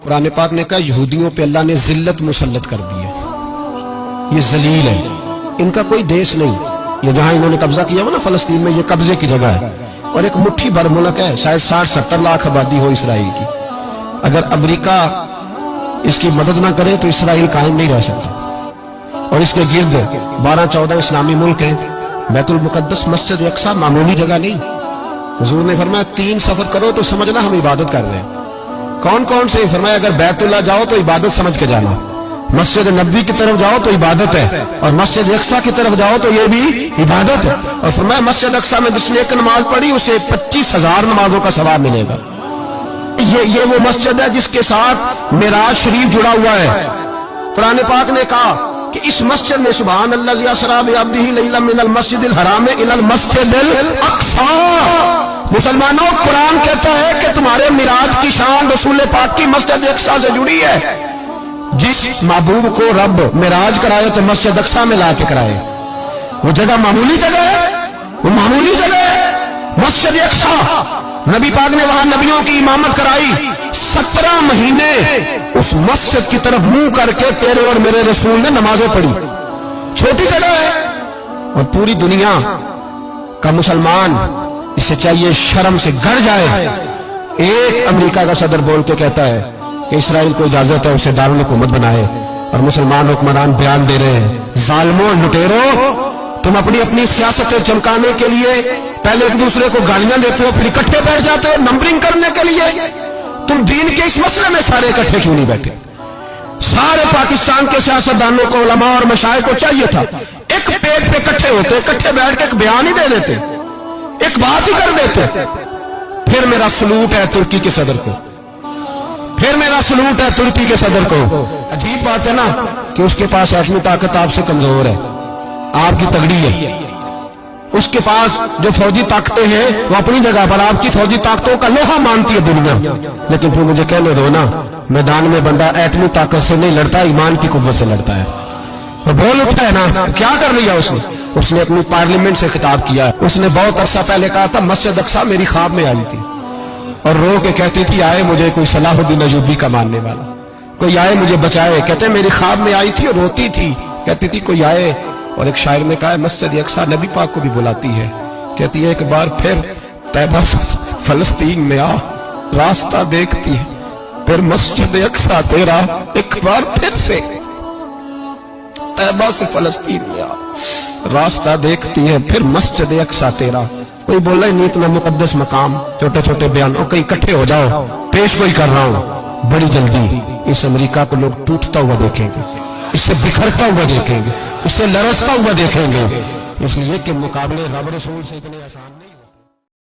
قرآن پاک نے کہا یہودیوں پہ اللہ نے ذلت مسلط کر دی ہے، یہ ذلیل ہے، ان کا کوئی دیش نہیں، یہ جہاں انہوں نے قبضہ کیا ہوا نا فلسطین میں، یہ قبضے کی جگہ ہے، اور ایک مٹھی بھر ملک ہے، شاید 60-70 لاکھ آبادی ہو اسرائیل کی۔ اگر امریکہ اس کی مدد نہ کرے تو اسرائیل قائم نہیں رہ سکتا، اور اس کے گرد 12-14 اسلامی ملک ہیں۔ بیت المقدس مسجد اقصی معمولی جگہ نہیں، حضور نے فرمایا 3 سفر کرو تو سمجھنا ہم عبادت کر رہے ہیں۔ کون کون سے؟ فرمایا اگر بیت اللہ جاؤ تو عبادت سمجھ کے جانا، مسجد نبوی کی طرف جاؤ تو عبادت ہے، اور مسجد اقصی کی طرف جاؤ تو یہ بھی عبادت ہے۔ اور فرمایا مسجد اقصی میں جس نے ایک نماز پڑھی اسے 25,000 نمازوں کا ثواب ملے گا۔ یہ وہ مسجد ہے جس کے ساتھ معراج شریف جڑا ہوا ہے۔ قرآن پاک نے کہا کہ اس مسجد میں سبحان اللہ اسریٰ بعبدہ لیلا من المسجد الحرام الی المسجد الاقصی۔ مسلمانوں، قرآن کہتا ہے کہ تمہارے معراج کی شان رسول پاک کی مسجد اقصی سے جڑی ہے۔ جس محبوب کو رب معراج کرائے تو مسجد اقصی میں لا کے کرائے۔ وہ جگہ معمولی جگہ ہے، وہ معمولی جگہ ہے مسجد اقصی۔ نبی پاک نے وہاں نبیوں کی امامت کرائی، 17 مہینے اس مسجد کی طرف منہ کر کے تیرے اور میرے رسول نے نمازیں پڑھی۔ چھوٹی جگہ ہے، اور پوری دنیا کا مسلمان اسے چاہیے شرم سے گڑ جائے۔ ایک امریکہ کا صدر بول کے کہتا ہے کہ اسرائیل کو اجازت ہے اسے دارالحکومت بنائے، اور مسلمان حکمران بیان دے رہے ہیں ظالموں، لٹیروں، تم اپنی سیاستیں چمکانے کے لیے پہلے ایک دوسرے کو گالیاں دیتے ہو، پھر اکٹھے بیٹھ جاتے ہو نمبرنگ کرنے کے لیے۔ تم دین کے اس مسئلے میں سارے اکٹھے کیوں نہیں بیٹھے؟ سارے پاکستان کے سیاستدانوں کو، علماء اور مشائخ کو چاہیے تھا ایک پیٹ پہ اکٹھے ہوتے، اکٹھے بیٹھ کے ایک بیان ہی دے دیتے، ایک بات ہی کر دیتے۔ پھر میرا سلوٹ ہے ترکی کے صدر کو، پھر میرا سلوٹ ہے ترکی کے صدر کو۔ عجیب بات ہے نا کہ اس کے پاس ایٹمی طاقت آپ سے کمزور ہے، آپ کی تگڑی ہے۔ اس کے پاس جو فوجی طاقتیں ہیں وہ اپنی جگہ پر آپ کی فوجی طاقتوں کا لوہا مانتی ہے دنیا، لیکن پھر مجھے کہنے دو نا، میدان میں بندہ ایٹمی طاقت سے نہیں لڑتا، ایمان کی قوت سے لڑتا ہے۔ وہ بول اٹھا ہے نا، کیا کر لیا اس نے اپنی پارلیمنٹ سے خطاب کیا ہے۔ اس نے بہت عرصہ پہلے کہا تھا مسجد اقصی میری خواب میں آئی تھی، اور رو کے کہتی تھی آئے مجھے کوئی صلاح الدین ایوبی کا ماننے والا، کوئی آئے مجھے بچائے۔ کہتے میری خواب میں آئی تھی اور روتی تھی، کہتی تھی کوئی آئے۔ اور ایک شاعر نے کہا ہے مسجد اقصی نبی پاک کو بھی بلاتی ہے، کہتی ہے ایک بار پھر طیبہ فلسطین میں آ، راستہ دیکھتی ہے پھر مسجد اقصی تیرا، ایک بار پھر سے طیبہ سے فلسطین میں آ، راستہ دیکھتی ہے پھر مسجد اقصی تیرا۔ کوئی بولا ہی نہیں اتنا مقدس مقام، چھوٹے چھوٹے بیان، اور کہیں اکٹھے ہو جاؤ، پیش گوئی کر رہا ہوں بڑی جلدی اس امریکہ کو لوگ ٹوٹتا ہوا دیکھیں گے، اس سے بکھرتا ہوا دیکھیں گے، اس سے لرزتا ہوا دیکھیں گے، اس لیے کہ مقابلے رب رسول سے اتنے آسان نہیں۔